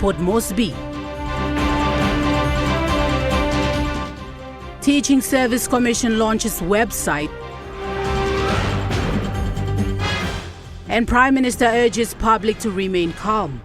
Port Moresby. Teaching Service Commission launches website. And Prime Minister urges public to remain calm.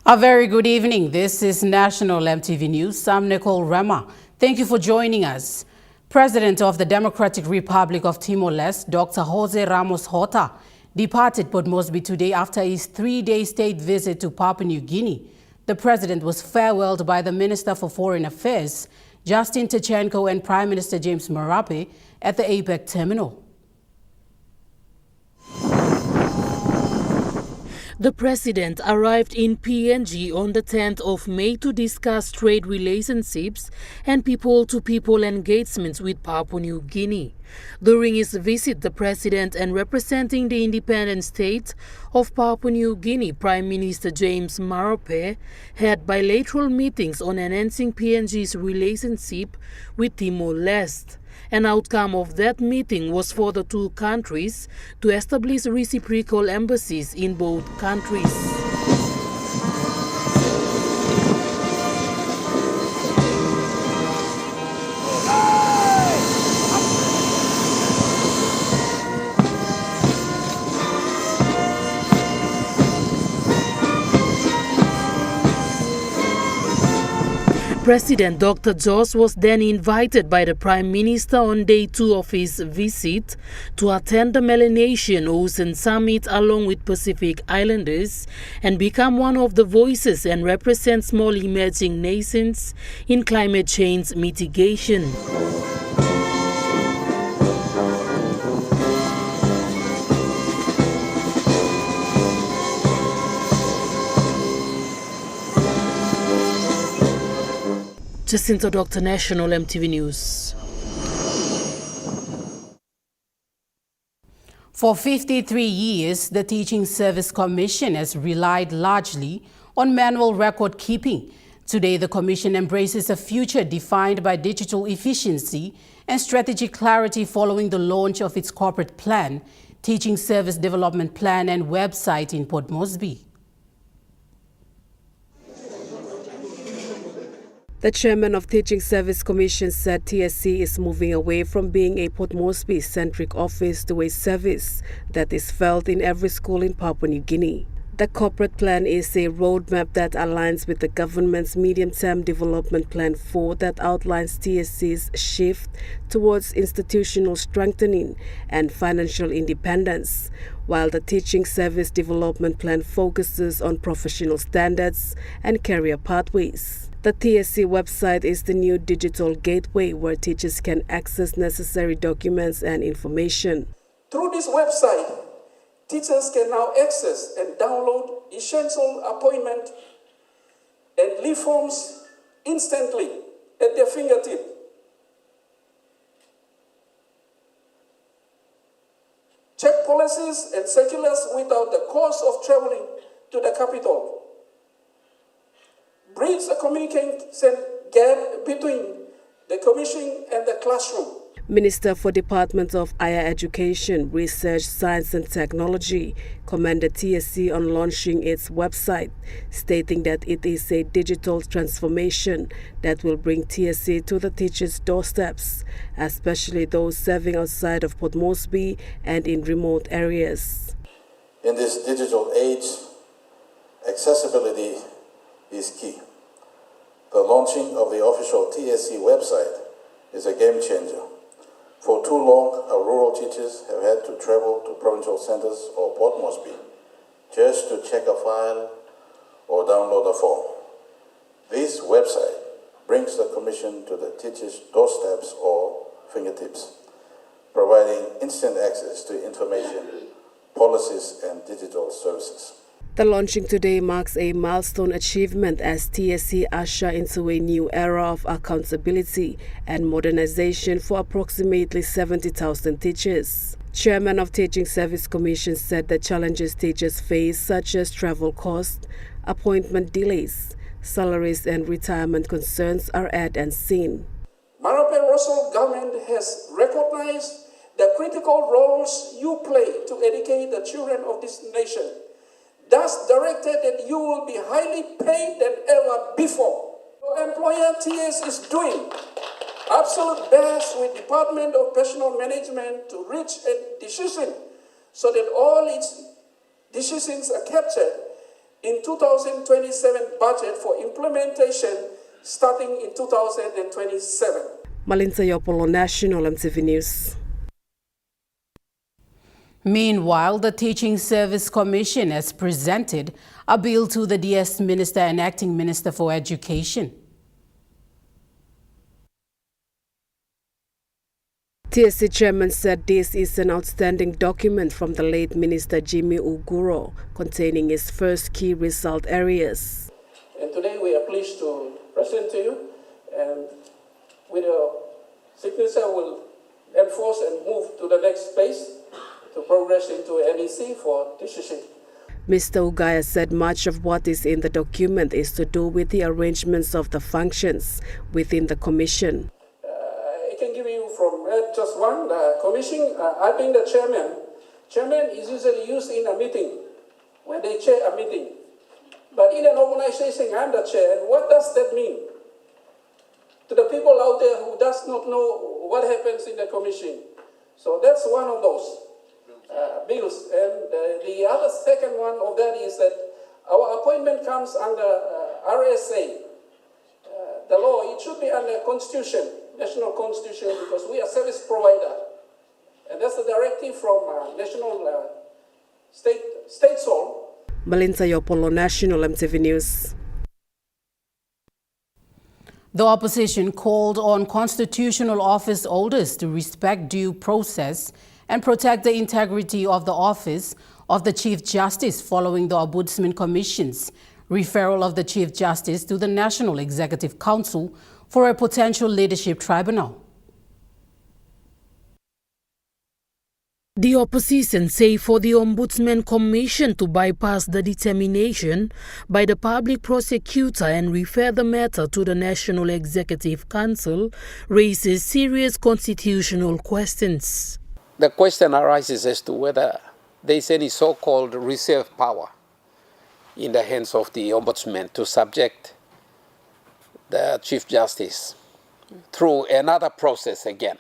A very good evening. This is National EMTV News. I'm Nicole Rema. Thank you for joining us. President of the Democratic Republic of Timor-Leste, Dr. Jose Ramos Horta, departed Port Moresby today after his 3-day state visit to Papua New Guinea. The president was farewelled by the Minister for Foreign Affairs, Justin Tachenko, and Prime Minister James Marape at the APEC terminal. The president arrived in PNG on the 10th of May to discuss trade relationships and people-to-people engagements with Papua New Guinea. During his visit, the president and representing the independent state of Papua New Guinea, Prime Minister James Marape, had bilateral meetings on enhancing PNG's relationship with Timor-Leste. An outcome of that meeting was for the two countries to establish reciprocal embassies in both countries. President Dr. Jos was then invited by the Prime Minister on day 2 of his visit to attend the Melanesian Ocean Summit along with Pacific Islanders and become one of the voices and represent small emerging nations in climate change mitigation. Jacinto Dr. National EMTV News. For 53 years, the Teaching Service Commission has relied largely on manual record keeping. Today, the Commission embraces a future defined by digital efficiency and strategic clarity following the launch of its corporate plan, Teaching Service Development Plan and website in Port Moresby. The chairman of Teaching Service Commission said TSC is moving away from being a Port Moresby-centric office to a service that is felt in every school in Papua New Guinea. The corporate plan is a roadmap that aligns with the government's medium-term development plan 4 that outlines TSC's shift towards institutional strengthening and financial independence, while the Teaching Service Development Plan focuses on professional standards and career pathways. The TSC website is the new digital gateway where teachers can access necessary documents and information. Through this website, teachers can now access and download essential appointment and leave forms instantly at their fingertip. Check policies and circulars without the cost of traveling to the capital. Bridge the communication gap between the commission and the classroom. Minister for Department of Higher Education, Research, Science and Technology commended TSC on launching its website, stating that it is a digital transformation that will bring TSC to the teachers' doorsteps, especially those serving outside of Port Moresby and in remote areas. In this digital age, accessibility is key. The launching of the official TSC website is a game changer. For too long, our rural teachers have had to travel to provincial centers or Port Moresby just to check a file or download a form. This website brings the Commission to the teachers' doorsteps or fingertips, providing instant access to information, policies and digital services. The launching today marks a milestone achievement as TSC usher into a new era of accountability and modernization for approximately 70,000 teachers. Chairman of Teaching Service Commission said the challenges teachers face, such as travel costs, appointment delays, salaries and retirement concerns, are at and seen. Marape Russell government has recognized the critical roles you play to educate the children of this nation, thus directed that you will be highly paid than ever before. Your employer TS is doing absolute best with Department of Personnel Management to reach a decision so that all its decisions are captured in 2027 budget for implementation starting in 2027. Malinta Yopolo, National EMTV News. Meanwhile, the Teaching Service Commission has presented a bill to the DS Minister and Acting Minister for Education. TSC chairman said this is an outstanding document from the late Minister Jimmy Uguro, containing his first key result areas. And today we are pleased to present to you, and with your signature we'll enforce and move to the next phase to progress into NEC for decision. Mr. Ugaya said much of what is in the document is to do with the arrangements of the functions within the commission. I can give you from just one commission. I've been the chairman. Chairman is usually used in a meeting, when they chair a meeting. But in an organization, I'm the chair, and what does that mean? To the people out there who does not know what happens in the commission. So that's one of those bills. And the other second one of that is that our appointment comes under RSA. The law, it should be under Constitution, National Constitution, because we are service provider. And that's the directive from national state soul. Malinta Yopolo, National EMTV News. The opposition called on constitutional office holders to respect due process and protect the integrity of the office of the Chief Justice following the Ombudsman Commission's referral of the Chief Justice to the National Executive Council for a potential leadership tribunal. The opposition say for the Ombudsman Commission to bypass the determination by the public prosecutor and refer the matter to the National Executive Council raises serious constitutional questions. The question arises as to whether there is any so-called reserve power in the hands of the Ombudsman to subject the Chief Justice through another process again.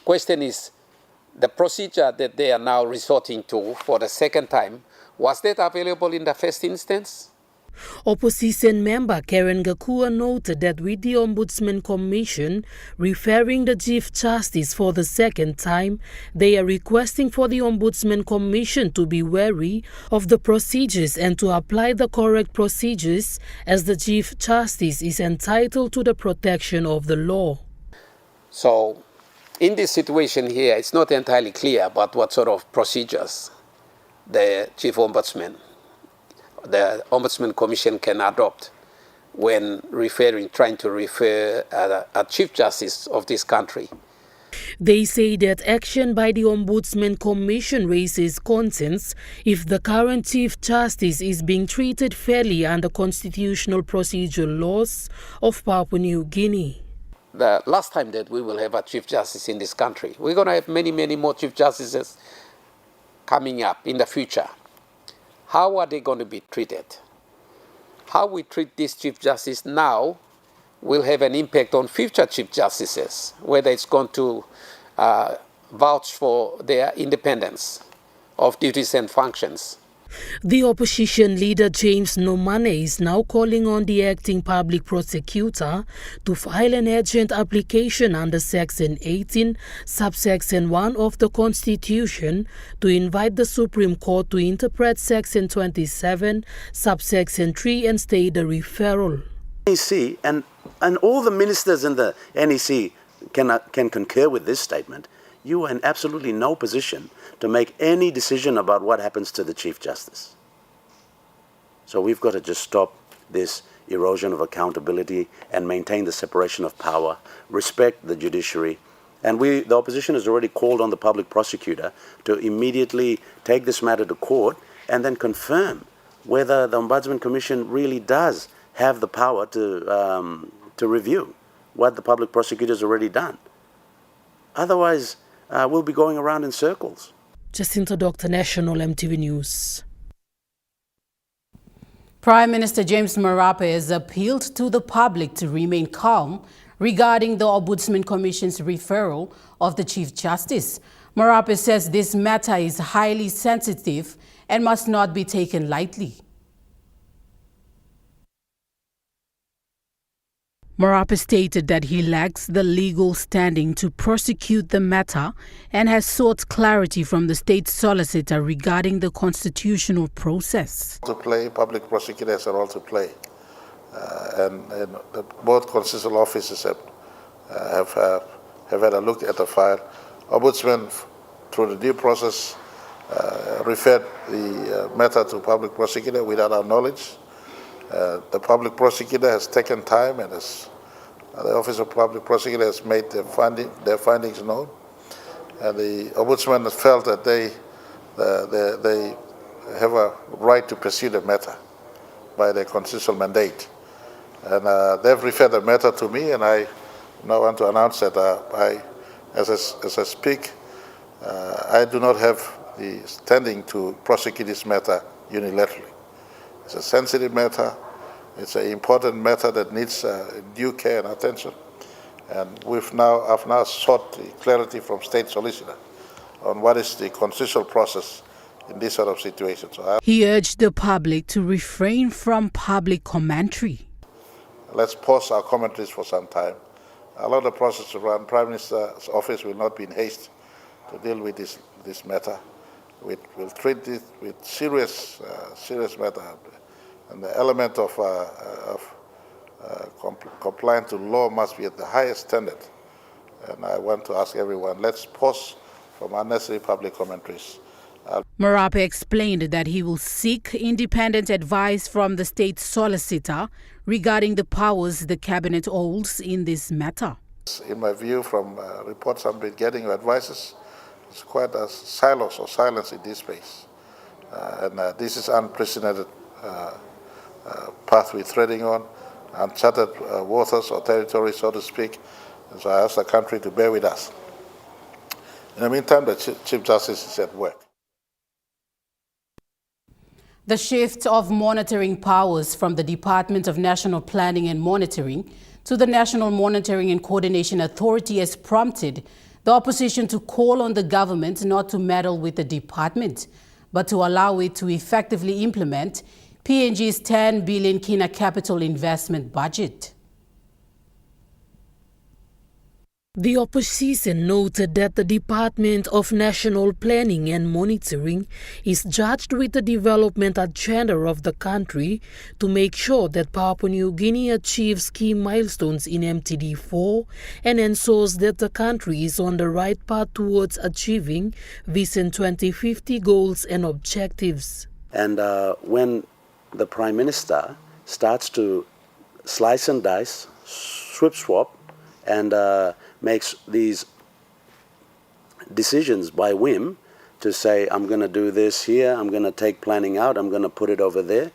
Question is, the procedure that they are now resorting to for the second time, was that available in the first instance? Opposition member Karen Gakua noted that with the Ombudsman Commission referring the Chief Justice for the second time, they are requesting for the Ombudsman Commission to be wary of the procedures and to apply the correct procedures, as the Chief Justice is entitled to the protection of the law. So, in this situation here, it's not entirely clear about what sort of procedures the Chief Ombudsman, the Ombudsman Commission can adopt when trying to refer a Chief Justice of this country. They say that action by the Ombudsman Commission raises concerns if the current Chief Justice is being treated fairly under constitutional procedural laws of Papua New Guinea. The last time that we will have a Chief Justice in this country, we're going to have many, many more Chief Justices coming up in the future. How are they going to be treated? How we treat this Chief Justice now will have an impact on future Chief Justices, whether it's going to vouch for their independence of duties and functions. The opposition leader James Nomane is now calling on the acting public prosecutor to file an urgent application under Section 18, subsection 1 of the Constitution to invite the Supreme Court to interpret Section 27, subsection 3 and state the referral. NEC and all the ministers in the NEC can concur with this statement. You are in absolutely no position to make any decision about what happens to the Chief Justice. So we've got to just stop this erosion of accountability and maintain the separation of power, respect the judiciary. And the opposition has already called on the public prosecutor to immediately take this matter to court and then confirm whether the Ombudsman Commission really does have the power to review what the public prosecutor has already done. Otherwise, we'll be going around in circles. Jacinto Doctor, National EMTV News. Prime Minister James Marape has appealed to the public to remain calm regarding the Ombudsman Commission's referral of the Chief Justice. Marape says this matter is highly sensitive and must not be taken lightly. Marape stated that he lacks the legal standing to prosecute the matter and has sought clarity from the state solicitor regarding the constitutional process. Public prosecutor has a role to play, and both constitutional officers have had a look at the file. Ombudsman, through the due process, referred the matter to public prosecutor without our knowledge. The public prosecutor has taken time, and the Office of Public Prosecutor has made their findings known. And the Ombudsman has felt that they have a right to pursue the matter by their constitutional mandate. And they've referred the matter to me, and I now want to announce that as I speak, I do not have the standing to prosecute this matter unilaterally. It's a sensitive matter. It's an important matter that needs due care and attention. And I've now sought clarity from state solicitor on what is the constitutional process in this sort of situation. He urged the public to refrain from public commentary. Let's pause our commentaries for some time. Allow the process to run. Prime Minister's office will not be in haste to deal with this matter. We'll treat it with serious matter, and the element of compliance to law must be at the highest standard. And I want to ask everyone, let's pause from unnecessary public commentaries. Marape explained that he will seek independent advice from the state solicitor regarding the powers the cabinet holds in this matter. In my view, from reports I've been getting or advices, it's quite a silence in this space. And this is unprecedented path we're treading on, uncharted waters or territory, so to speak. And so I ask the country to bear with us. In the meantime, the Chief Justice is at work. The shift of monitoring powers from the Department of National Planning and Monitoring to the National Monitoring and Coordination Authority has prompted the opposition to call on the government not to meddle with the department, but to allow it to effectively implement PNG's 10 billion Kina capital investment budget. The opposition noted that the Department of National Planning and Monitoring is charged with the development agenda of the country to make sure that Papua New Guinea achieves key milestones in MTD4 and ensures that the country is on the right path towards achieving Vision 2050 goals and objectives. And when the Prime Minister starts to slice and dice, swap, and makes these decisions by whim to say, I'm going to do this here, I'm going to take planning out, I'm going to put it over there.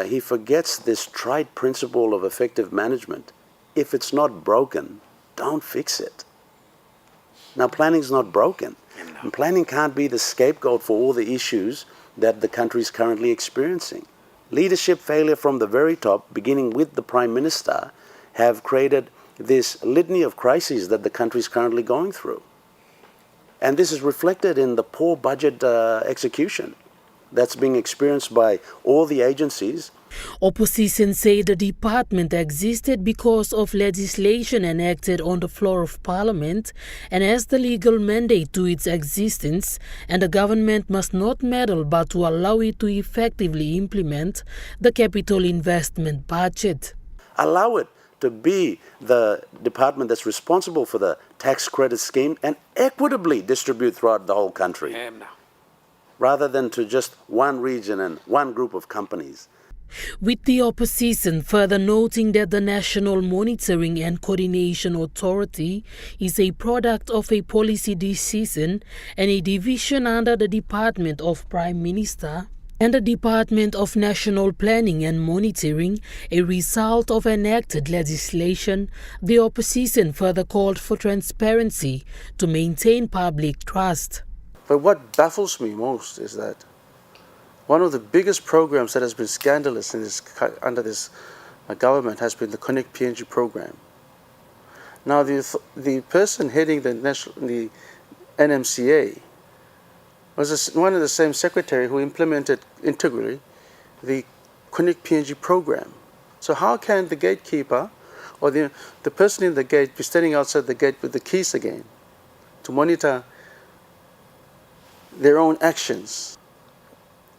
He forgets this trite principle of effective management. If it's not broken, don't fix it. Now, planning's not broken. And planning can't be the scapegoat for all the issues that the country is currently experiencing. Leadership failure from the very top, beginning with the Prime Minister, have created this litany of crises that the country is currently going through. And this is reflected in the poor budget execution that's being experienced by all the agencies. Opposition say the department existed because of legislation enacted on the floor of Parliament and has the legal mandate to its existence, and the government must not meddle but to allow it to effectively implement the capital investment budget. Allow it to be the department that's responsible for the tax credit scheme and equitably distribute throughout the whole country, rather than to just one region and one group of companies. With the opposition further noting that the National Monitoring and Coordination Authority is a product of a policy decision and a division under the Department of Prime Minister, And the Department of National Planning and Monitoring, a result of enacted legislation, the opposition further called for transparency to maintain public trust. But what baffles me most is that one of the biggest programs that has been scandalous under this government has been the Connect PNG program. Now, the person heading the NMCA was one of the same secretary who implemented integrally the Connect PNG program. So how can the gatekeeper or the person in the gate be standing outside the gate with the keys again to monitor their own actions?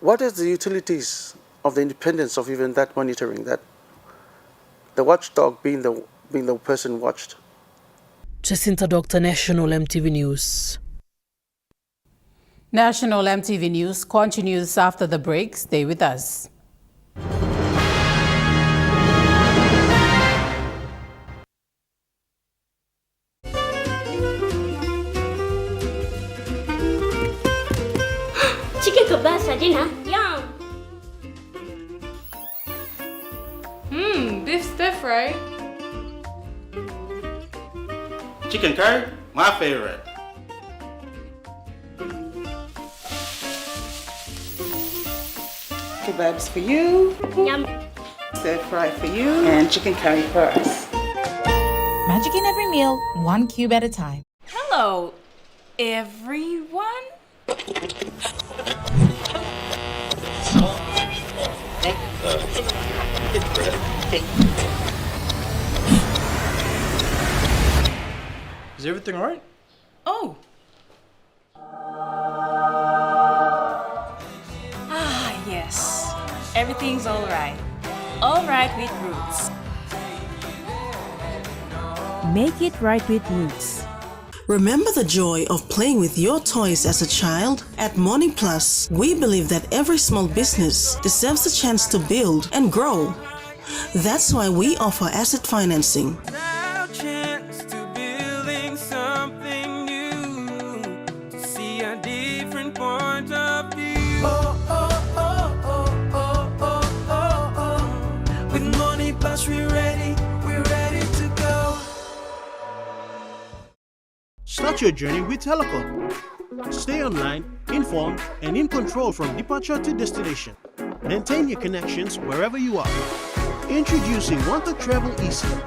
What is the utilities of the independence of even that monitoring, that the watchdog being the person watched? Jacinta Doctor, National EMTV News. National EMTV News continues after the break. Stay with us. Chicken kebab dinner. Yum. Beef stir fry. Chicken curry, my favorite. Kebabs for you, Yum. stir fry for you, and chicken curry for us. Magic in every meal, one cube at a time. Hello, everyone. Is everything all right? Oh. Yes. Everything's all right. All right with Roots. Make it right with Roots. Remember the joy of playing with your toys as a child? At Morning Plus, we believe that every small business deserves a chance to build and grow. That's why we offer asset financing. Start your journey with Telecom. Stay online, informed, and in control from departure to destination. Maintain your connections wherever you are. Introducing Want to Travel eSIM,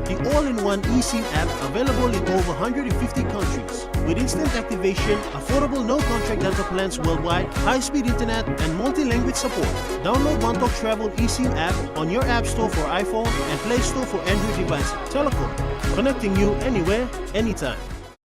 the all-in-one eSIM app available in over 150 countries. With instant activation, affordable no-contract data plans worldwide, high-speed internet, and multi-language support. Download Want to Travel eSIM app on your App Store for iPhone and Play Store for Android devices. Telecom, connecting you anywhere, anytime.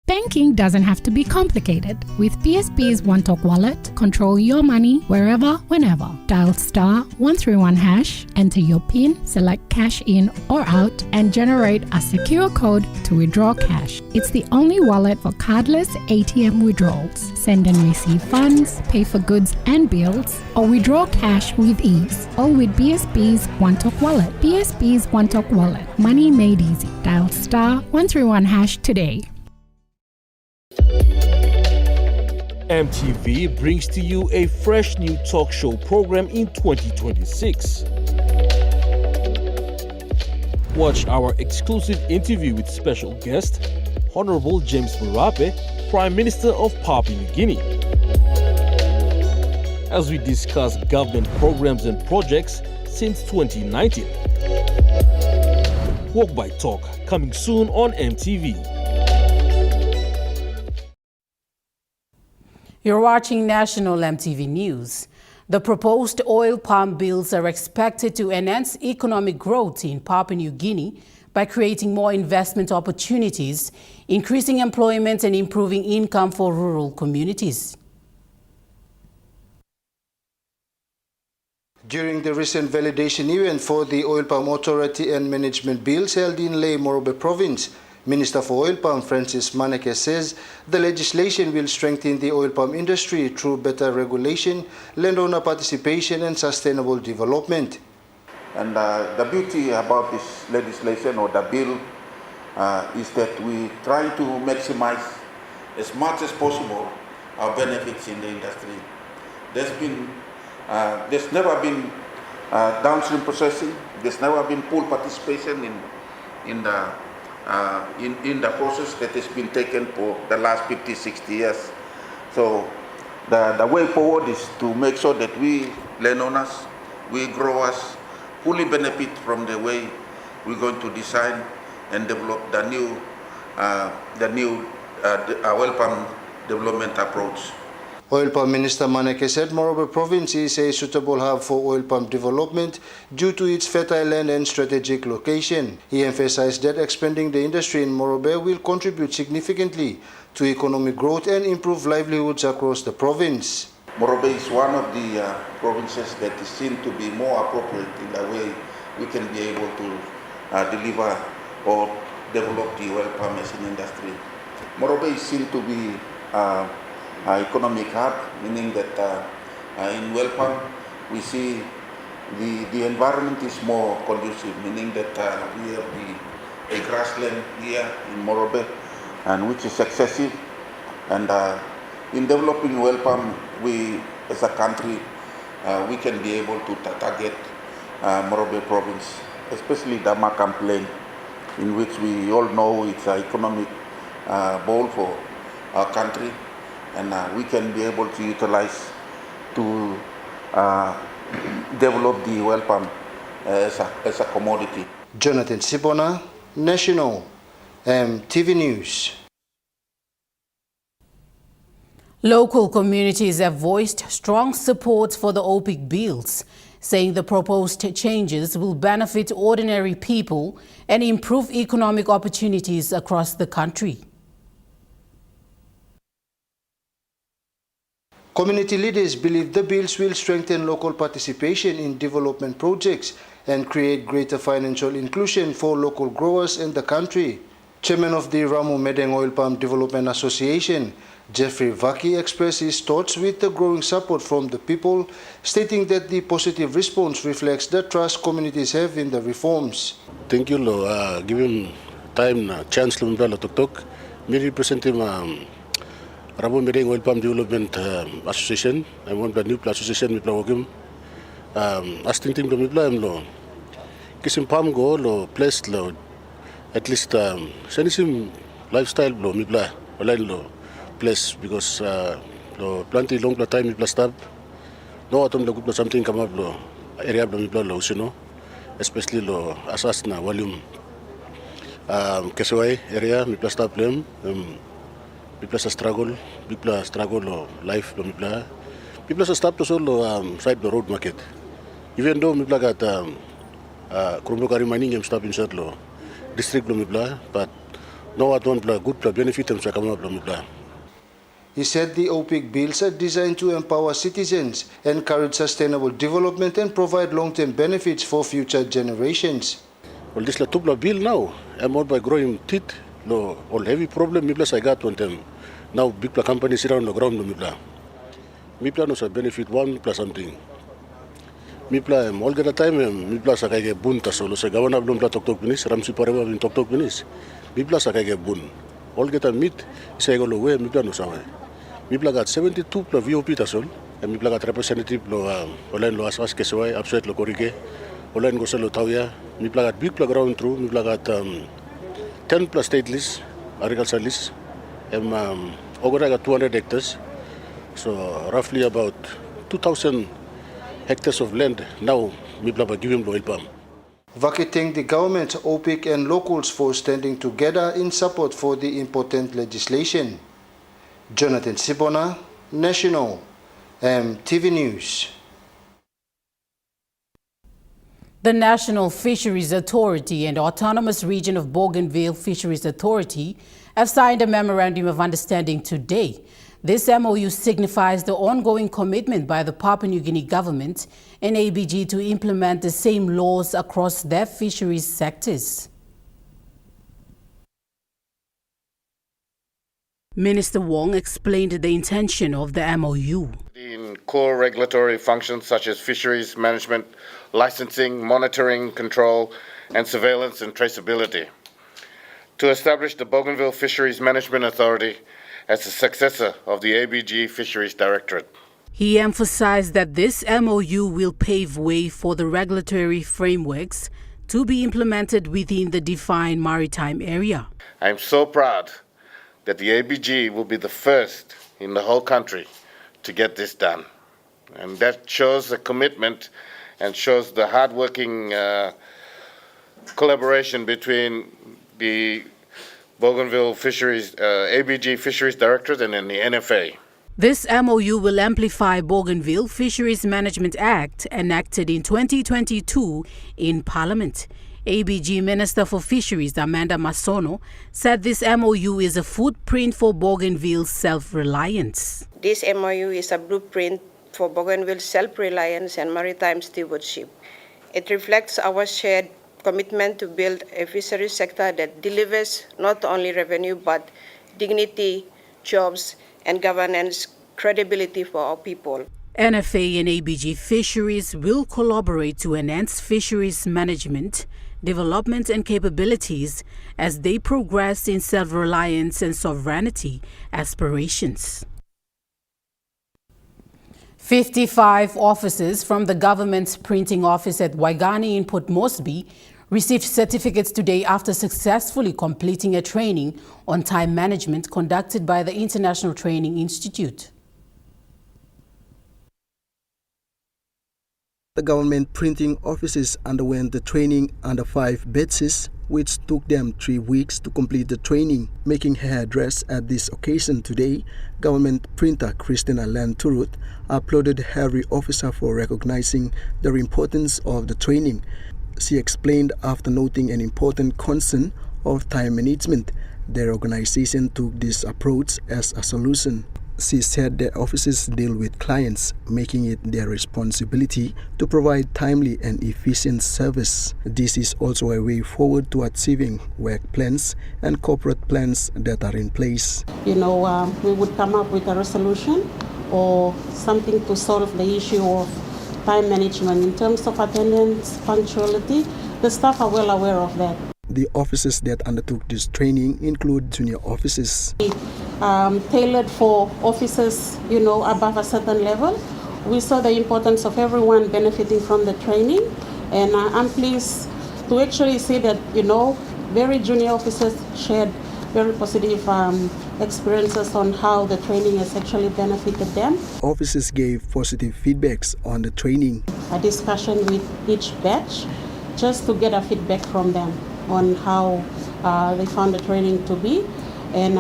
Banking doesn't have to be complicated. With PSP's OneTalk Wallet, control your money wherever, whenever. Dial *131#, enter your PIN, select cash in or out, and generate a secure code to withdraw cash. It's the only wallet for cardless ATM withdrawals. Send and receive funds, pay for goods and bills, or withdraw cash with ease. All with PSP's OneTalk Wallet. PSP's OneTalk Wallet. Money made easy. Dial *131# today. EMTV brings to you a fresh new talk show program in 2026. Watch our exclusive interview with special guest, Honorable James Marape, Prime Minister of Papua New Guinea, as we discuss government programs and projects since 2019. Walk by Talk, coming soon on EMTV. You're watching National EMTV News. The proposed oil palm bills are expected to enhance economic growth in Papua New Guinea by creating more investment opportunities, increasing employment and improving income for rural communities. During the recent validation event for the Oil Palm Authority and Management Bills held in Ley Morobe Province, Minister for Oil Palm Francis Maneke says the legislation will strengthen the oil palm industry through better regulation, landowner participation and sustainable development. And the beauty about this legislation or the bill is that we try to maximize as much as possible our benefits in the industry. There's been There's never been downstream processing. There's never been full participation in the process that has been taken for the last 50, 60 years. So the way forward is to make sure that we landowners, we growers, fully benefit from the way we're going to design and develop the new oil palm development approach. Oil Palm Minister Maneke said Morobe Province is a suitable hub for oil palm development due to its fertile land and strategic location. He emphasized that expanding the industry in Morobe will contribute significantly to economic growth and improve livelihoods across the province. Morobe is one of the provinces that is seen to be more appropriate in the way we can be able to deliver or develop the oil palm as an industry. Morobe is seen to be economic hub, meaning that in oil palm we see the environment is more conducive, meaning that we have a grassland here in Morobe, and which is excessive. And in developing oil palm, we as a country we can be able to target Morobe province, especially the Makam Plain, in which we all know it's an economic goal for our country, and we can be able to utilize to develop the oil palm as a commodity. Jonathan Sibona, National, EMTV News. Local communities have voiced strong support for the OPIC bills, saying the proposed changes will benefit ordinary people and improve economic opportunities across the country. Community leaders believe the bills will strengthen local participation in development projects and create greater financial inclusion for local growers in the country. Chairman of the Ramu Medeng Oil Palm Development Association, Jeffrey Vaki, expressed his thoughts with the growing support from the people, stating that the positive response reflects the trust communities have in the reforms. Thank you, Lo. Given time, chance, Lo, Tok. Me represent him. Ramu Medeng Oil Palm Development Association. I want the new association with Lawagim. Asking team to me, Lo. Kisim Palm go, Lo, place, Lo, at least, send lifestyle, Lo, me, Bla, Lo, place, because, Lo, plenty long time, me, Bla, stop. No, atom, Lo, something come up, Lo, area, Lo, me, Bla, Lo, you know, especially, Lo, asas na volume. Kesawai area, me, Bla, stop, them. People struggle or life, people stop to solo side the road market. Even though people got Krumokari mining and stop inside lo district but no one don't good benefit them so. He said the OPIC bills are designed to empower citizens, encourage sustainable development and provide long-term benefits for future generations. Well, this tubla bill now, I'm all by growing teeth. No, all heavy problem. I got one time. Now big companies around the ground. Mipla no benefit one plus something. Mipla all the time. Mipla sa kaya bunta solo sa gawan ablom pla tok binis. Ramsi parewa bin tok binis. Mipla sa kaya bun. All the time meet. Isa go lowe. Mipla no sa. Mipla got 72 pla VOP tasol. And Mipla got representative lo online lo asas kesawai upset lo korike. Online go sa lo tawya. Mipla got big pla ground through. Mipla got 10 plus state list, agricultural list, and over got 200 hectares, so roughly about 2,000 hectares of land now Miblaba giving oil palm. Vaki thanked the government, OPIC and locals for standing together in support for the important legislation. Jonathan Sibona, National, EMTV News. The National Fisheries Authority and Autonomous Region of Bougainville Fisheries Authority have signed a Memorandum of Understanding today. This MOU signifies the ongoing commitment by the Papua New Guinea government and ABG to implement the same laws across their fisheries sectors. Minister Wong explained the intention of the MOU. In core regulatory functions such as fisheries management, licensing, monitoring, control, and surveillance and traceability. To establish the Bougainville Fisheries Management Authority as the successor of the ABG Fisheries Directorate. He emphasized that this MOU will pave way for the regulatory frameworks to be implemented within the defined maritime area. I'm so proud that the ABG will be the first in the whole country to get this done. And that shows the commitment and shows the hard-working collaboration between the Bougainville Fisheries, ABG Fisheries Directorate and then the NFA. This MOU will amplify Bougainville Fisheries Management Act enacted in 2022 in Parliament. ABG Minister for Fisheries Amanda Masono said this MOU is a footprint for Bougainville's self-reliance. This MOU is a blueprint for Bougainville's self-reliance and maritime stewardship. It reflects our shared commitment to build a fisheries sector that delivers not only revenue but dignity, jobs, and governance credibility for our people. NFA and ABG Fisheries will collaborate to enhance fisheries management, development and capabilities as they progress in self-reliance and sovereignty aspirations. 55 officers from the government's printing office at Waigani in Port Moresby received certificates today after successfully completing a training on time management conducted by the International Training Institute. The government printing offices underwent the training under 5 batches, which took them 3 weeks to complete the training. Making her address at this occasion today, government printer Christina Lanturut applauded every officer for recognizing the importance of the training. She explained after noting an important concern of time management, their organization took this approach as a solution. She said their offices deal with clients, making it their responsibility to provide timely and efficient service. This is also a way forward to achieving work plans and corporate plans that are in place. We would come up with a resolution or something to solve the issue of time management in terms of attendance, punctuality. The staff are well aware of that. The officers that undertook this training include junior officers. Tailored for officers, above a certain level. We saw the importance of everyone benefiting from the training, and I'm pleased to actually see that, very junior officers shared very positive experiences on how the training has actually benefited them. Officers gave positive feedbacks on the training. A discussion with each batch just to get a feedback from them on how they found the training to be, and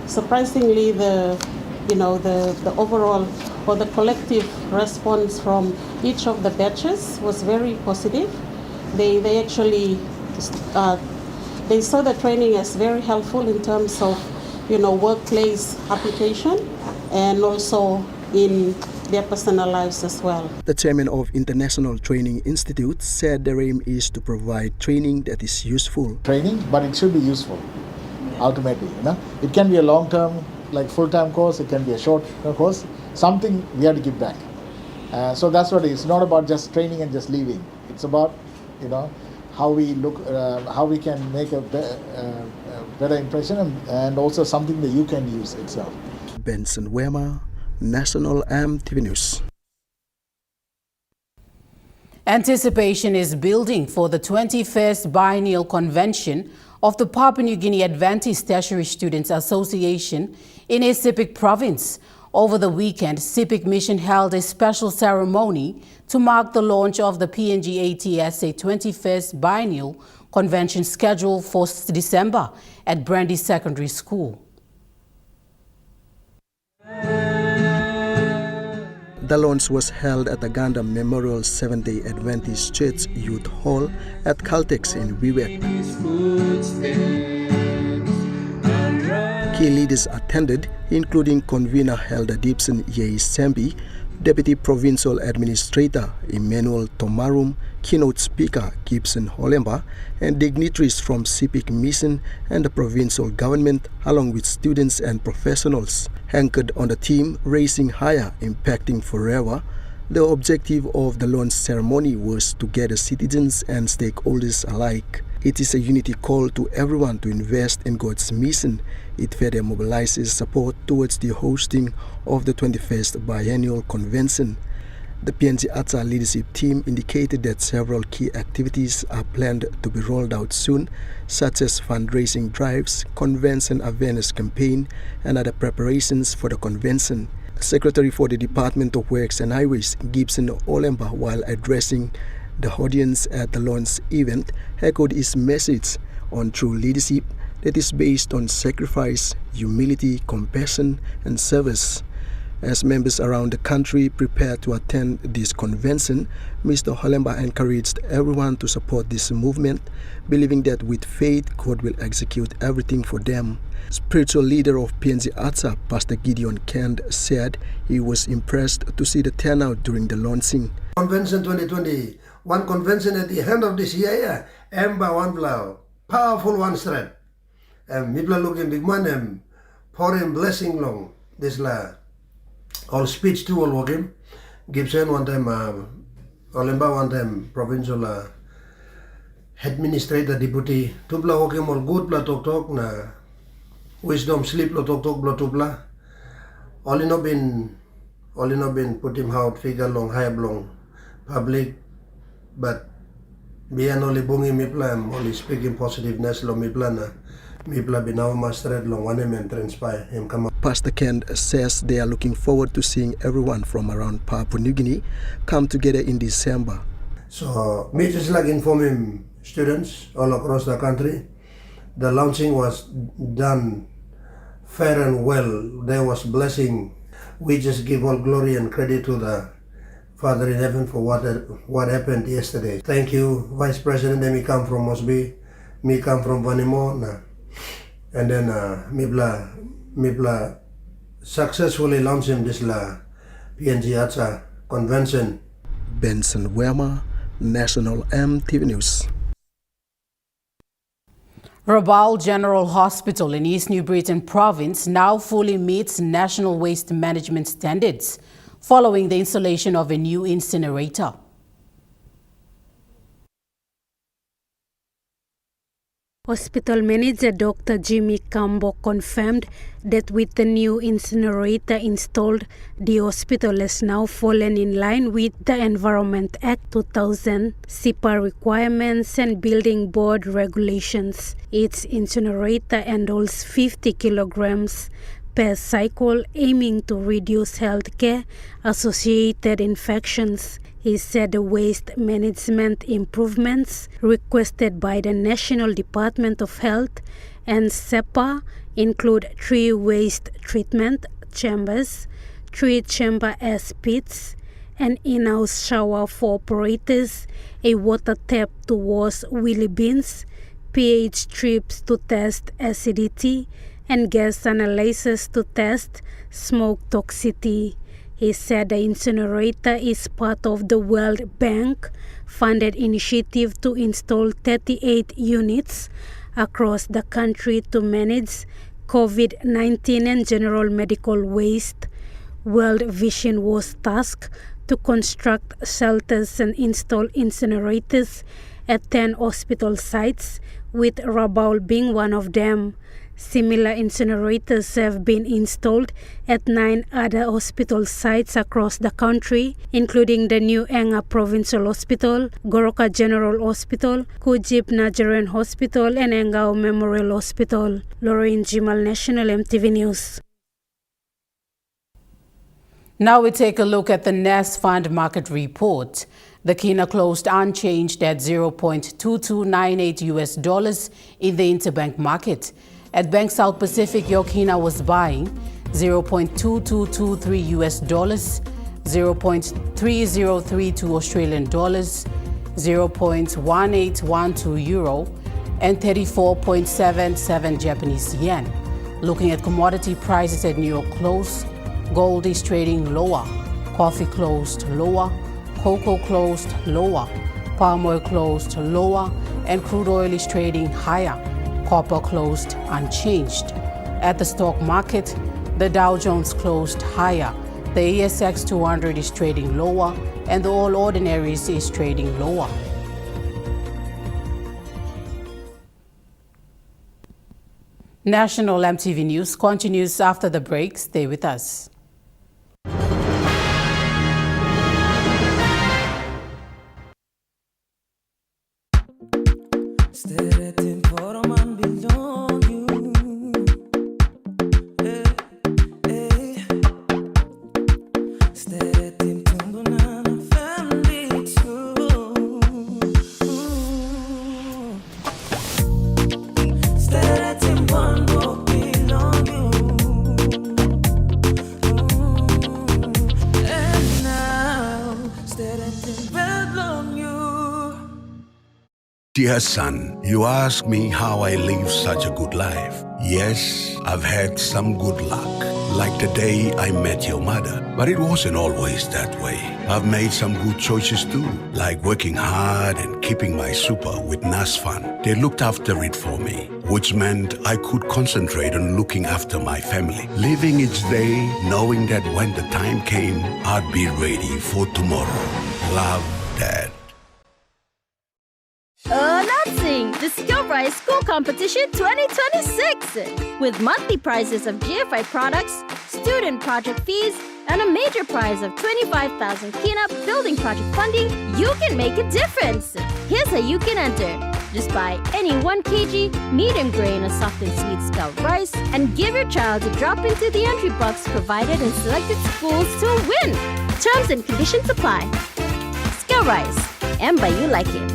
surprisingly, the overall or the collective response from each of the batches was very positive. They actually they saw the training as very helpful in terms of workplace application and also in their personal lives as well. The chairman of International Training Institute said their aim is to provide training that is useful. Training, but it should be useful, ultimately. It can be a long-term, like full-time course, it can be a short course, something we have to give back. So that's what it is. It's not about just training and just leaving. It's about, how we look, how we can make a better impression and also something that you can use itself. Benson Wema, National EMTV News. Anticipation is building for the 21st Biennial Convention of the Papua New Guinea Adventist Tertiary Students Association in a Civic province. Over the weekend, Civic Mission held a special ceremony to mark the launch of the PNG ATSA 21st Biennial Convention scheduled for December at Brandy Secondary School. The launch was held at the Ganda Memorial Seventh-day Adventist Church Youth Hall at Caltex in Wewak. Key leaders attended, including convener Elder Dibson Ye Sembi, Deputy Provincial Administrator Emmanuel Tomarum, keynote speaker Gibson Holemba, and dignitaries from Civic Mission and the provincial government, along with students and professionals. Anchored on the theme Raising Higher, Impacting Forever, the objective of the launch ceremony was to gather citizens and stakeholders alike. It is a unity call to everyone to invest in God's mission. It further mobilizes support towards the hosting of the 21st Biennial Convention. The PNG ATSA leadership team indicated that several key activities are planned to be rolled out soon, such as fundraising drives, convention awareness campaign, and other preparations for the convention. Secretary for the Department of Works and Highways, Gibson Olemba, while addressing the audience at the launch event, echoed his message on true leadership that is based on sacrifice, humility, compassion, and service. As members around the country prepare to attend this convention, Mr. Olemba encouraged everyone to support this movement, believing that with faith, God will execute everything for them. Spiritual leader of PNG ATSA, Pastor Gideon Kend, said he was impressed to see the turnout during the launching. Convention 2020, one convention at the end of this year, Emba one blow, powerful one strength. Mipla looking big man, pouring blessing long. This la all speech to all working. Gibson one time, Olemba one time, provincial administrator deputy. Tupla working all good bla talk na wisdom sleep lo talk bla tupla. All in been put him out figure long high long public, but biyan only bungi mipla only speaking positiveness lo mipla na. Mipla binaw mastered long one and transpire him come up. Pastor Kent says they are looking forward to seeing everyone from around Papua New Guinea come together in December. So me just like informing students all across the country, the launching was done fair and well. There was blessing. We just give all glory and credit to the Father in heaven for what happened yesterday. Thank you, Vice President. Me come from Mosby, me come from Vanimo, and then Mibla successfully launching this la PNG ATSA convention. Benson Wema, National EMTV News. Rabaul General Hospital in East New Britain Province now fully meets national waste management standards following the installation of a new incinerator. Hospital manager Dr. Jimmy Cambo confirmed that with the new incinerator installed, the hospital has now fallen in line with the Environment Act 2000, SIPA requirements and Building Board regulations. Its incinerator handles 50 kilograms per cycle, aiming to reduce healthcare associated infections. He said the waste management improvements requested by the National Department of Health and SEPA include 3 waste treatment chambers, 3 chamber ash pits, an in-house shower for operators, a water tap to wash wheelie bins, pH strips to test acidity, and gas analyzers to test smoke toxicity. He said the incinerator is part of the World Bank-funded initiative to install 38 units across the country to manage COVID-19 and general medical waste. World Vision was tasked to construct shelters and install incinerators at 10 hospital sites, with Rabaul being one of them. Similar incinerators have been installed at 9 other hospital sites across the country, including the new Enga Provincial Hospital, Goroka General Hospital, Kujib Nigerian Hospital, and Engao Memorial Hospital. Lorraine Jimal, National EMTV News. Now we take a look at the Nest Fund market report. The Kina closed unchanged at $0.2298 in the interbank market. At Bank South Pacific, your Kina was buying $0.2223, $0.3032 Australian dollars, 0.1812 euro, and 34.77 Japanese yen. Looking at commodity prices at New York close, gold is trading lower, coffee closed lower, cocoa closed lower, palm oil closed lower, and crude oil is trading higher. Copper closed unchanged. At the stock market, the Dow Jones closed higher. The ASX 200 is trading lower, and the All Ordinaries is trading lower. National MTV News continues after the break. Stay with us. Dear son, you ask me how I live such a good life. Yes, I've had some good luck, like the day I met your mother. But it wasn't always that way. I've made some good choices too, like working hard and keeping my super with NASFAN. They looked after it for me, which meant I could concentrate on looking after my family. Living each day, knowing that when the time came, I'd be ready for tomorrow. Love, Dad. Announcing the Skill School Competition 2026! With monthly prizes of GFI products, student project fees, and a major prize of 25,000 Kina building project funding, you can make a difference! Here's how you can enter. Just buy any 1 kg medium grain or soft and sweet Scout rice and give your child a drop into the entry box provided in selected schools to win! Terms and conditions apply. Scout Rice. And by you like it.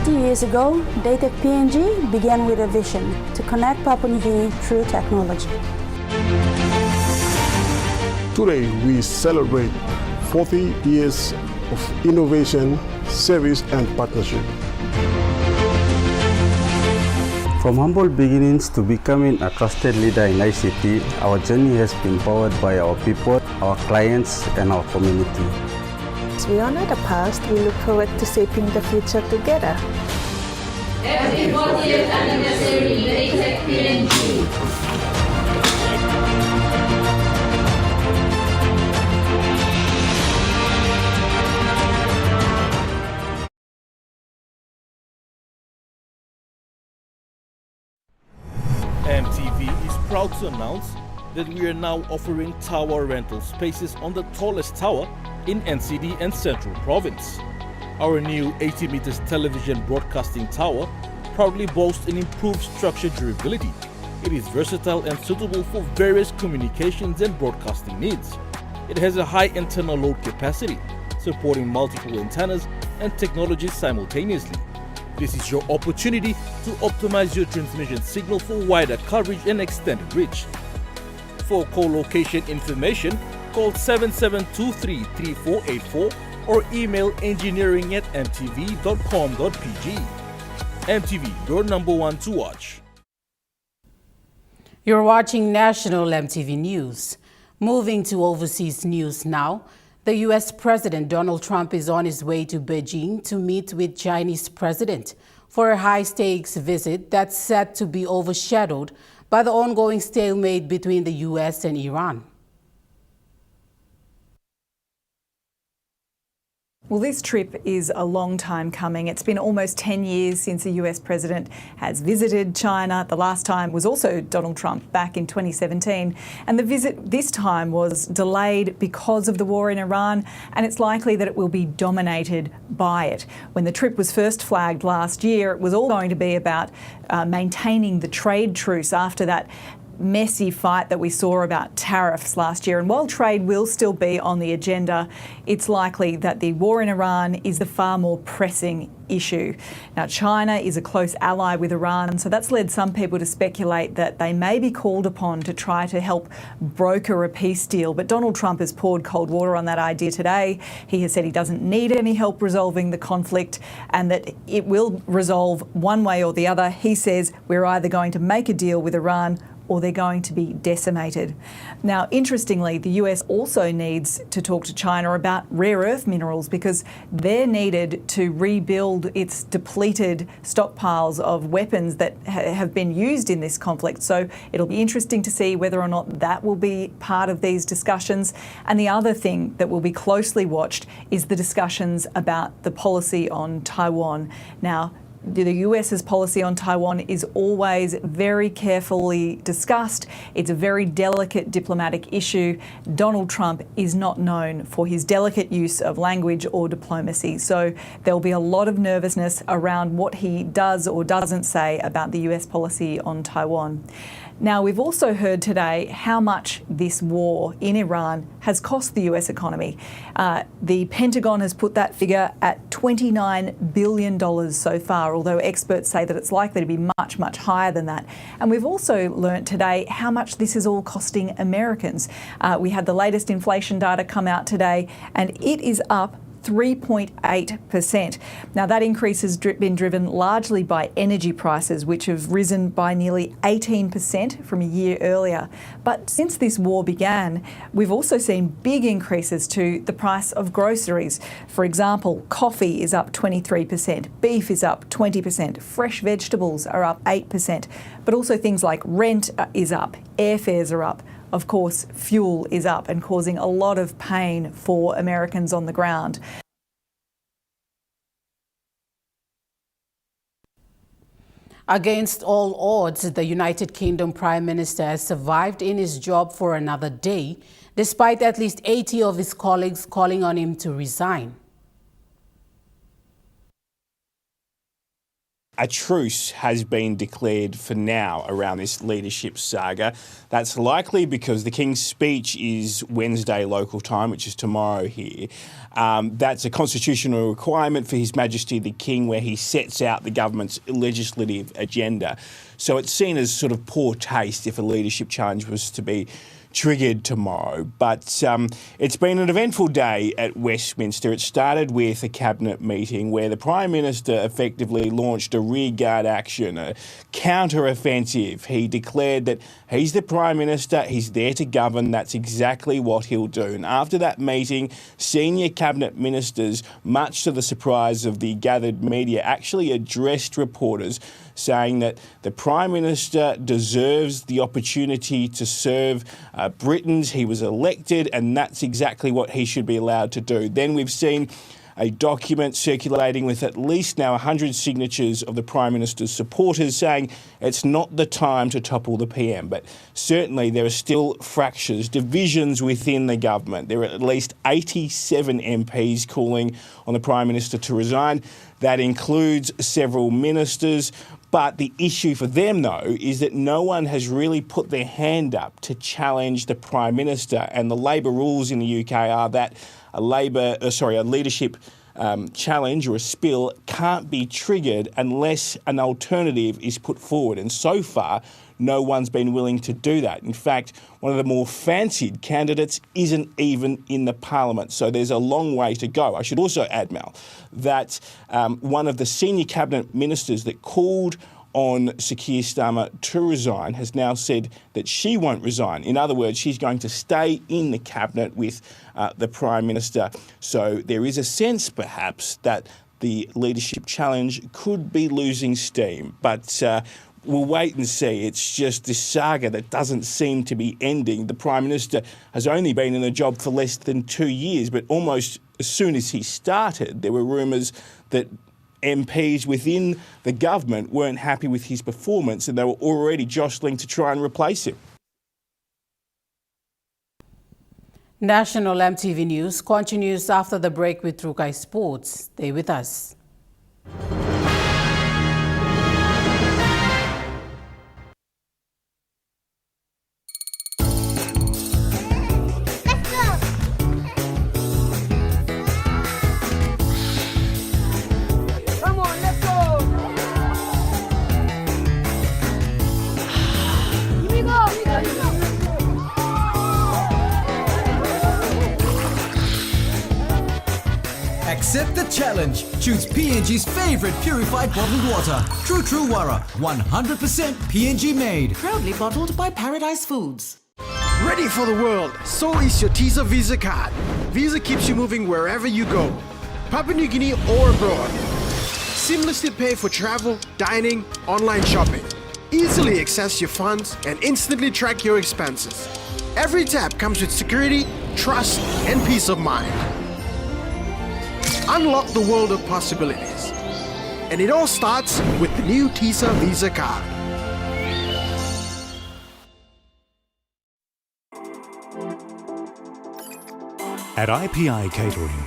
Years ago, Data PNG began with a vision to connect Papua New Guinea through technology. Today, we celebrate 40 years of innovation, service, and partnership. From humble beginnings to becoming a trusted leader in ICT, our journey has been powered by our people, our clients, and our community. As we honor the past, we look forward to shaping the future together. Happy 40th anniversary, Data PNG. EMTV is proud to announce that we are now offering tower rental spaces on the tallest tower in NCD and Central Province. Our new 80 meters television broadcasting tower proudly boasts an improved structure durability. It is versatile and suitable for various communications and broadcasting needs. It has a high internal load capacity, supporting multiple antennas and technologies simultaneously. This is your opportunity to optimize your transmission signal for wider coverage and extended reach. For co-location information, call 7723-3484 or email engineering@mtv.com.pg. MTV, your number one to watch. You're watching National MTV News. Moving to overseas news now. The U.S. President Donald Trump is on his way to Beijing to meet with Chinese President for a high-stakes visit that's set to be overshadowed by the ongoing stalemate between the U.S. and Iran. Well, this trip is a long time coming. It's been almost 10 years since the US president has visited China. The last time was also Donald Trump back in 2017. And the visit this time was delayed because of the war in Iran, and it's likely that it will be dominated by it. When the trip was first flagged last year, it was all going to be about maintaining the trade truce after that messy fight that we saw about tariffs last year. And while trade will still be on the agenda, it's likely that the war in Iran is the far more pressing issue. Now, China is a close ally with Iran, so that's led some people to speculate that they may be called upon to try to help broker a peace deal. But Donald Trump has poured cold water on that idea today. He has said he doesn't need any help resolving the conflict and that it will resolve one way or the other. He says we're either going to make a deal with Iran or they're going to be decimated. Now, interestingly, the US also needs to talk to China about rare earth minerals because they're needed to rebuild its depleted stockpiles of weapons that have been used in this conflict. So it'll be interesting to see whether or not that will be part of these discussions. And the other thing that will be closely watched is the discussions about the policy on Taiwan. Now, the US's policy on Taiwan is always very carefully discussed. It's a very delicate diplomatic issue. Donald Trump is not known for his delicate use of language or diplomacy. So there'll be a lot of nervousness around what he does or doesn't say about the US policy on Taiwan. Now, we've also heard today how much this war in Iran has cost the US economy. The Pentagon has put that figure at $29 billion so far, although experts say that it's likely to be much, much higher than that. And we've also learnt today how much this is all costing Americans. We had the latest inflation data come out today, and it is up 3.8%. Now, that increase has been driven largely by energy prices, which have risen by nearly 18% from a year earlier. But since this war began, we've also seen big increases to the price of groceries. For example, coffee is up 23%, beef is up 20%, fresh vegetables are up 8%, but also things like rent is up, airfares are up. Of course, fuel is up and causing a lot of pain for Americans on the ground. Against all odds, the United Kingdom Prime Minister has survived in his job for another day, despite at least 80 of his colleagues calling on him to resign. A truce has been declared for now around this leadership saga. That's likely because the King's speech is Wednesday local time, which is tomorrow here. That's a constitutional requirement for His Majesty the King, where he sets out the government's legislative agenda. So it's seen as sort of poor taste if a leadership challenge was to be triggered tomorrow. But it's been an eventful day at Westminster. It started with a cabinet meeting where the Prime Minister effectively launched a rearguard action, a counter-offensive. He declared that he's the Prime Minister, he's there to govern, that's exactly what he'll do. And after that meeting, senior cabinet ministers, much to the surprise of the gathered media, actually addressed reporters saying that the Prime Minister deserves the opportunity to serve Britons. He was elected, and that's exactly what he should be allowed to do. Then we've seen a document circulating with at least now 100 signatures of the Prime Minister's supporters saying it's not the time to topple the PM. But certainly there are still fractures, divisions within the government. There are at least 87 MPs calling on the Prime Minister to resign. That includes several ministers. But the issue for them, though, is that no one has really put their hand up to challenge the Prime Minister. And the Labor rules in the UK are that a leadership challenge or a spill can't be triggered unless an alternative is put forward. And so far, no one's been willing to do that. In fact, one of the more fancied candidates isn't even in the Parliament. So there's a long way to go. I should also add, Mal, that one of the senior cabinet ministers that called on Sir Keir Starmer to resign has now said that she won't resign. In other words, she's going to stay in the cabinet with the Prime Minister. So there is a sense, perhaps, that the leadership challenge could be losing steam. But we'll wait and see. It's just this saga that doesn't seem to be ending. The Prime Minister has only been in the job for less than 2 years, but almost as soon as he started, there were rumours that MPs within the government weren't happy with his performance and they were already jostling to try and replace him. National EMTV News continues after the break with Rukai Sports. Stay with us. Accept the challenge. Choose PNG's favorite purified bottled water. True Wara, 100% PNG made. Proudly bottled by Paradise Foods. Ready for the world, so is your TISA Visa card. Visa keeps you moving wherever you go, Papua New Guinea or abroad. Seamlessly pay for travel, dining, online shopping. Easily access your funds and instantly track your expenses. Every tap comes with security, trust, and peace of mind. Unlock the world of possibilities. And it all starts with the new TISA Visa card. At IPI Catering,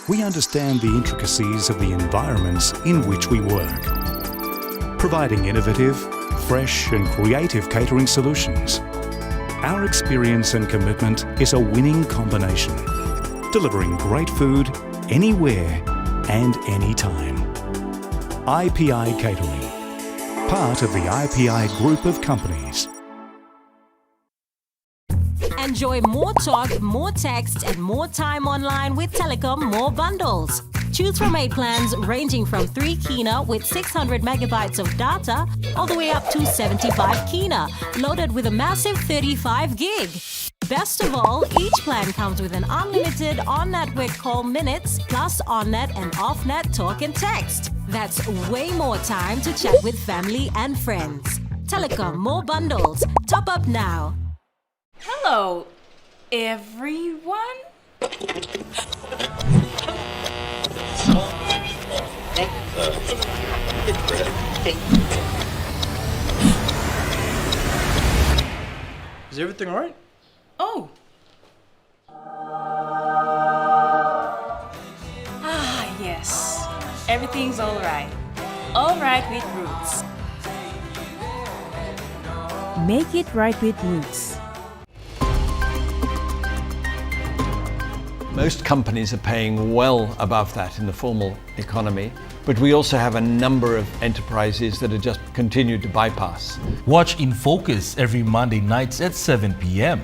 we understand the intricacies of the environments in which we work, providing innovative, fresh and creative catering solutions. Our experience and commitment is a winning combination, delivering great food anywhere and anytime. IPI Catering, part of the IPI group of companies. Enjoy more talk, more text, and more time online with Telecom More Bundles. Choose from 8 plans ranging from 3 kina with 600 megabytes of data all the way up to 75 kina, loaded with a massive 35 gig. Best of all, each plan comes with an unlimited on-network call minutes plus on-net and off-net talk and text. That's way more time to chat with family and friends. Telecom More Bundles. Top up now. Hello, everyone. Is everything all right? Oh. Yes. Everything's all right. All right with Roots. Make it right with Roots. Most companies are paying well above that in the formal economy, but we also have a number of enterprises that have just continued to bypass. Watch In Focus every Monday nights at 7 p.m.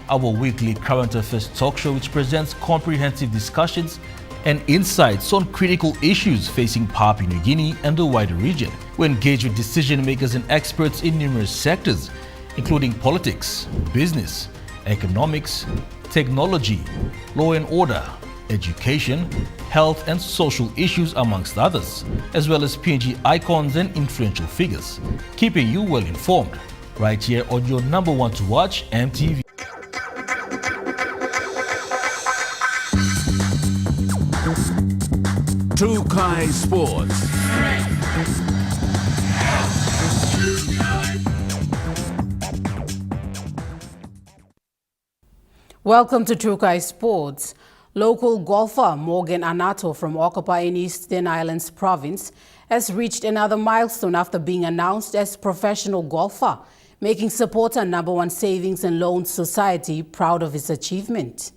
Our weekly current affairs talk show, which presents comprehensive discussions and insights on critical issues facing Papua New Guinea and the wider region. We engage with decision makers and experts in numerous sectors, including politics, business, economics, technology, law and order, education, health and social issues amongst others, as well as PNG icons and influential figures, keeping you well informed right here on your number one to watch, EMTV. Trukai Sports. Welcome to Trukai Sports. Local golfer Morgan Anato from Okapa in Eastern Islands Province has reached another milestone after being announced as professional golfer, making supporter #1 Savings and Loan Society proud of his achievement.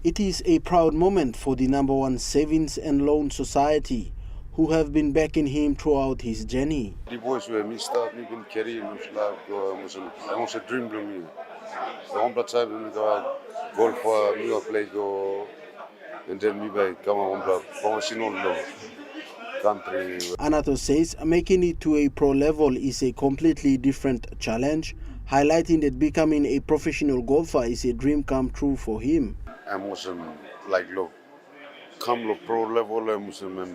It is a proud moment for the #1 Savings and Loan Society, who have been backing him throughout his journey. The boys were mixed up, we've been carrying almost a dream to me. The one time we go golf for me play go and then we come on professional country. Anato says making it to a pro level is a completely different challenge, highlighting that becoming a professional golfer is a dream come true for him. I'm like look. Come to pro level, I'm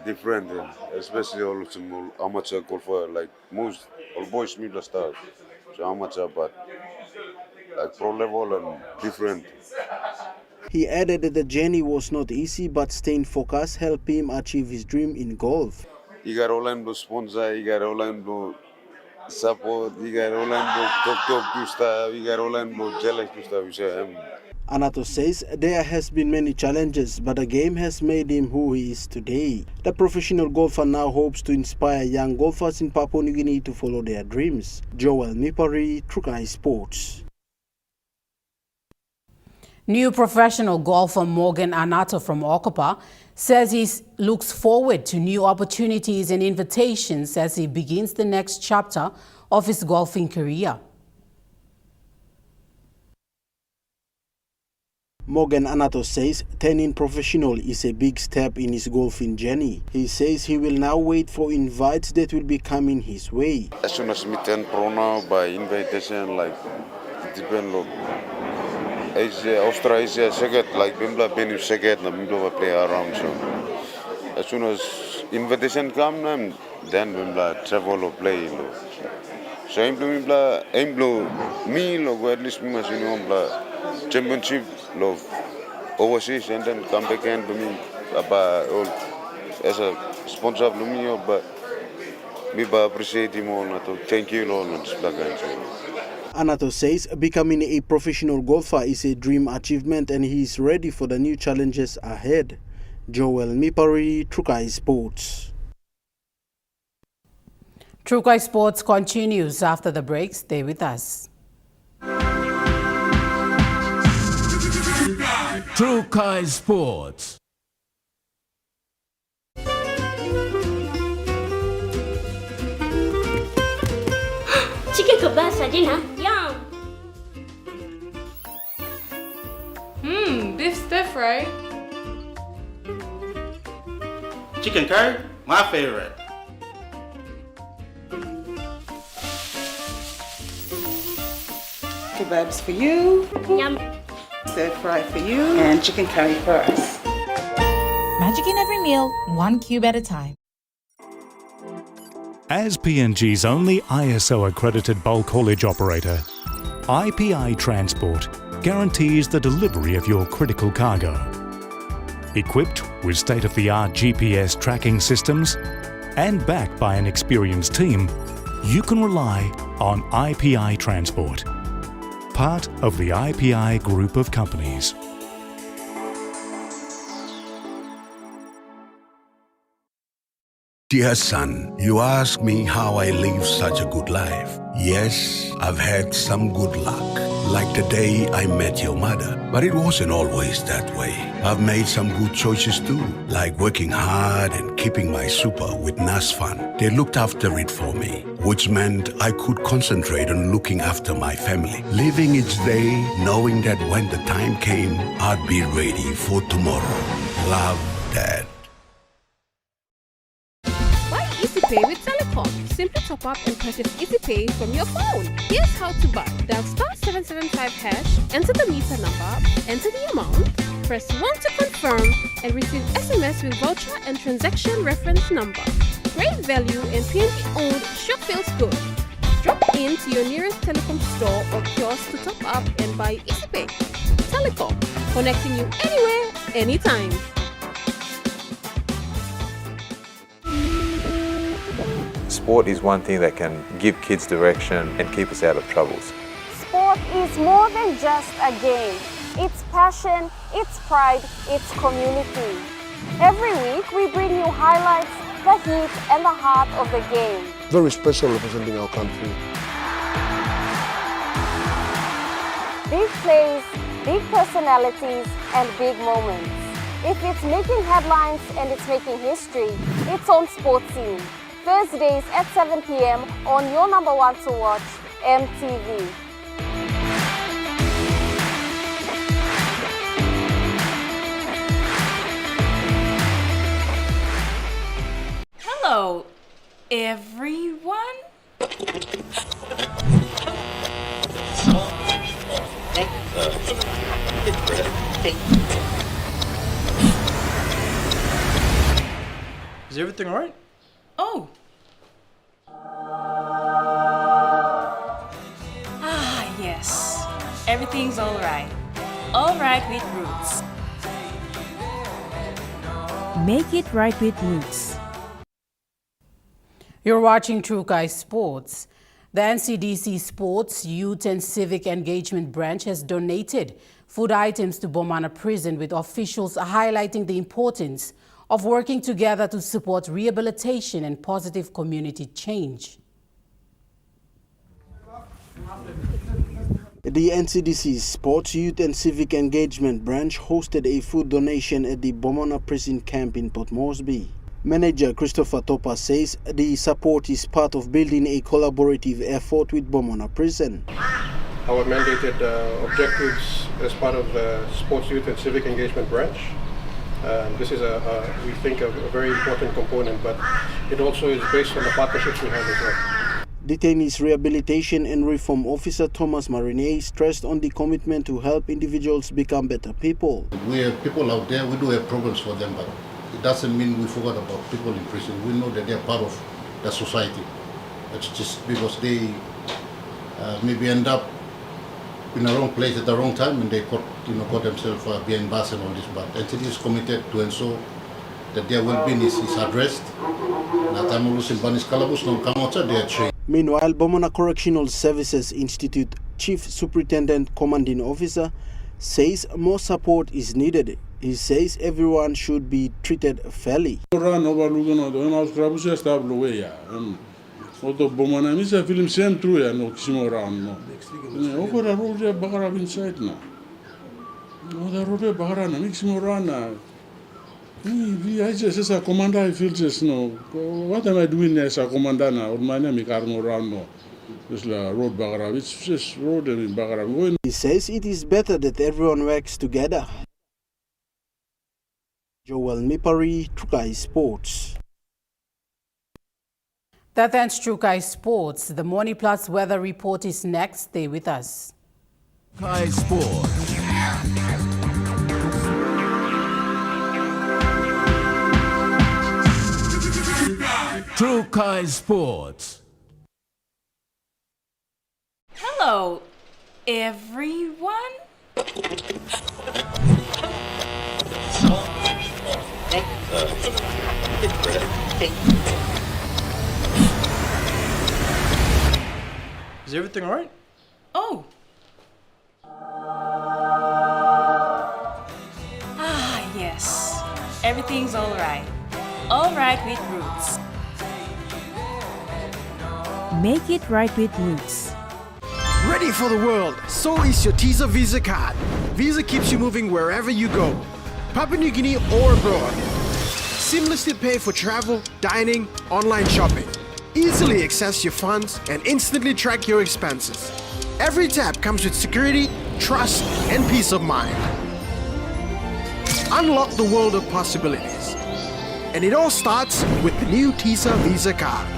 different, especially all amateur golfer. Like most all boys need to start, so amateur, but like pro level and different. He added that the journey was not easy, but staying focused helped him achieve his dream in golf. You got all sponsor, you got all support, you got all talk to stuff, you got all jealous to stuff. Which I am. Anato says there has been many challenges, but the game has made him who he is today. The professional golfer now hopes to inspire young golfers in Papua New Guinea to follow their dreams. Joel Mipari, Trukai Sports. New professional golfer Morgan Anato from Okapa says he looks forward to new opportunities and invitations as he begins the next chapter of his golfing career. Morgan Anato says turning professional is a big step in his golfing journey. He says he will now wait for invites that will be coming his way. As soon as we turn pro now by invitation, like it depends on Asia, Australia, second, like Bimbla Benu second, na Bimbla play around. So as soon as invitation come, then Bimbla travel or play. So I'm blue me logo at least me machine championship love overseas and then come back and to me about as a sponsor of me but me appreciate him all. Thank you all. Anato says becoming a professional golfer is a dream achievement and he is ready for the new challenges ahead. Joel Mipari, Trukai Sports. Trukai Sports continues after the break. Stay with us. Trukai Sports. Chicken kebab saja, Yum. Beef stir fry. Chicken curry, my favorite. Kebabs for you. Yum. Stir fry for you. And chicken curry for us. Magic in every meal, 1 cube at a time. As PNG's only ISO-accredited bulk haulage operator, IPI Transport guarantees the delivery of your critical cargo. Equipped with state-of-the-art GPS tracking systems and backed by an experienced team, you can rely on IPI Transport, part of the IPI group of companies. Dear son, you ask me how I live such a good life. Yes, I've had some good luck, like the day I met your mother. But it wasn't always that way. I've made some good choices too, like working hard and keeping my super with NASFAN. They looked after it for me, which meant I could concentrate on looking after my family, living each day knowing that when the time came, I'd be ready for tomorrow. Love, Dad. EasyPay with Telecom. Simply top up and purchase EasyPay from your phone. Here's how to buy. Dial *775#, enter the meter number, enter the amount, press 1 to confirm, and receive SMS with voucher and transaction reference number. Great value and PNG-owned Shop Feels Good. Drop in to your nearest Telecom store or kiosk to top up and buy EasyPay. Telecom, connecting you anywhere, anytime. Sport is one thing that can give kids direction and keep us out of troubles. Sport is more than just a game. It's passion, it's pride, it's community. Every week we bring you highlights, the heat and the heart of the game. Very special representing our country. Big plays, big personalities and big moments. If it's making headlines and it's making history, it's on Sports Scene. Thursdays at 7 p.m. on your number one to watch, EMTV. Hello, everyone. Is everything all right? Oh. Yes. Everything's all right. All right with Roots. Make it right with Roots. You're watching Trukai Sports. The NCDC Sports, Youth and Civic Engagement Branch has donated food items to Bomana Prison, with officials highlighting the importance of working together to support rehabilitation and positive community change. The NCDC Sports, Youth and Civic Engagement Branch hosted a food donation at the Bomana Prison Camp in Port Moresby. Manager Christopher Topa says the support is part of building a collaborative effort with Bomana Prison. our mandated objectives as part of the Sports, Youth and Civic Engagement branch. This is, we think, a very important component, but it also is based on the partnerships we have as well. Detainees Rehabilitation and Reform Officer Thomas Marine stressed on the commitment to help individuals become better people. We have people out there, we do have programs for them, but it doesn't mean we forgot about people in prison. We know that they're part of the society. It's just because they maybe end up in the wrong place at the wrong time and they got themselves behind bars and all this. But NCD is committed to ensure that their well-being is addressed. Meanwhile, Bomana Correctional Services Institute Chief Superintendent Commanding Officer says more support is needed. He says everyone should be treated fairly. What am I doing as a commander now? My name is Carmorano. This road Bagara. It's just road in Bagara. He says it is better that everyone works together. Joel Mipari, Trukai Sports. That ends Trukai Sports. The Morning Plus weather report is next. Stay with us. Trukai Sports. Trukai Sports. Hello, everyone. Is everything alright? Oh. Yes. Everything's alright. Alright with Roots. Make it right with Roots. Ready for the world, so is your Teaser Visa card. Visa keeps you moving wherever you go. Papua New Guinea or abroad. Seamlessly pay for travel, dining, online shopping. Easily access your funds and instantly track your expenses. Every tap comes with security, trust, and peace of mind. Unlock the world of possibilities. And it all starts with the new Teaser Visa card.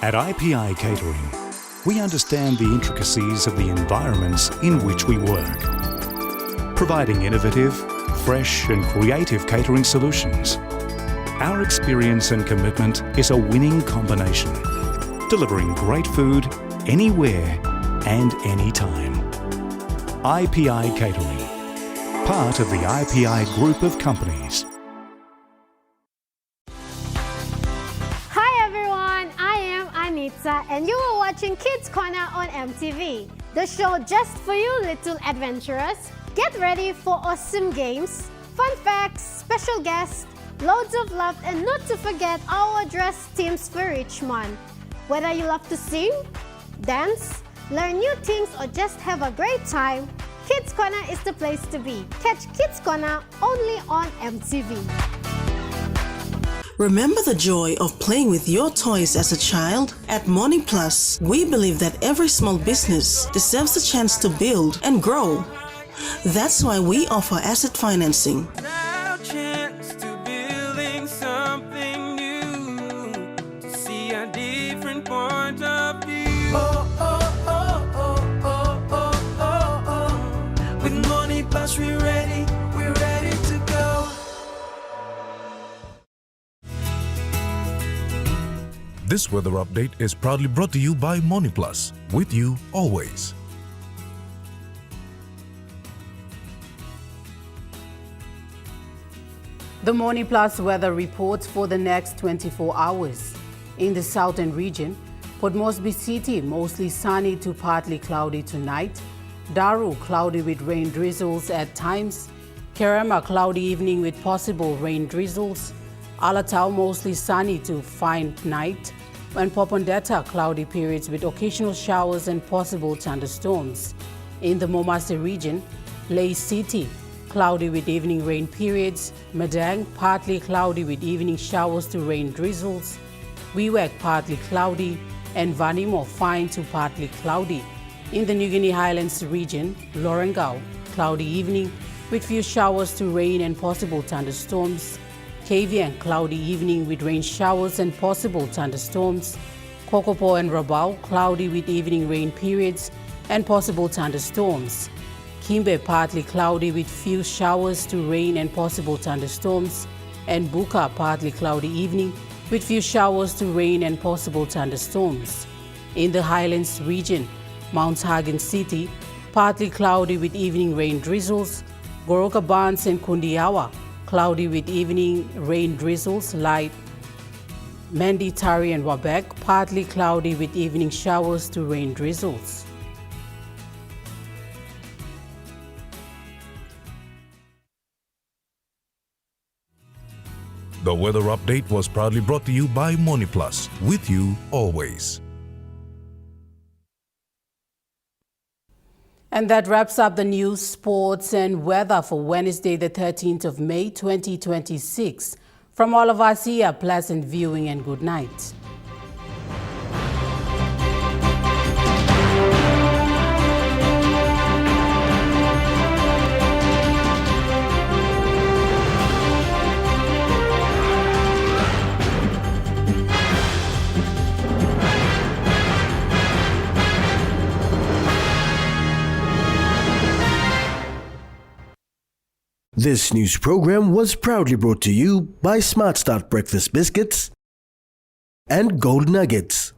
At IPI Catering, we understand the intricacies of the environments in which we work, providing innovative, fresh and creative catering solutions. Our experience and commitment is a winning combination, delivering great food anywhere and anytime. IPI Catering, part of the IPI group of companies. And you are watching Kids Corner on MTV, the show just for you little adventurers. Get ready for awesome games, fun facts, special guests, loads of love, and not to forget our dress teams for each month. Whether you love to sing, dance, learn new things, or just have a great time, Kids Corner is the place to be. Catch Kids Corner only on MTV. Remember the joy of playing with your toys as a child? At Morning Plus, we believe that every small business deserves a chance to build and grow. That's why we offer asset financing. Now chance to building something new, to see a different point of view. With Morning Plus we're ready to go. This weather update is proudly brought to you by MoneyPlus, with you always. The Morning Plus weather report for the next 24 hours. In the southern region, Port Moresby City, mostly sunny to partly cloudy tonight. Daru, cloudy with rain drizzles at times. Kerema, cloudy evening with possible rain drizzles. Alatau, mostly sunny to fine night. And Popondetta, cloudy periods with occasional showers and possible thunderstorms. In the Momase region, Lae City, cloudy with evening rain periods. Madang, partly cloudy with evening showers to rain drizzles. Wewak, partly cloudy. And Vanimo, fine to partly cloudy. In the New Guinea Highlands region, Lorengau, cloudy evening with few showers to rain and possible thunderstorms. Kavieng, cloudy evening with rain showers and possible thunderstorms. Kokopo and Rabaul, cloudy with evening rain periods and possible thunderstorms. Kimbe, partly cloudy with few showers to rain and possible thunderstorms. And Buka, partly cloudy evening with few showers to rain and possible thunderstorms. In the Highlands region, Mount Hagen City, partly cloudy with evening rain drizzles. Goroka Barnes and Kundiawa, cloudy with evening rain drizzles, light. Mendi, Tari and Wabek, partly cloudy with evening showers to rain drizzles. The weather update was proudly brought to you by MoneyPlus, with you always. And that wraps up the news, sports and weather for Wednesday, the 13th of May, 2026. From all of us here, pleasant viewing and good night. This news program was proudly brought to you by Smart Start Breakfast Biscuits and Gold Nuggets.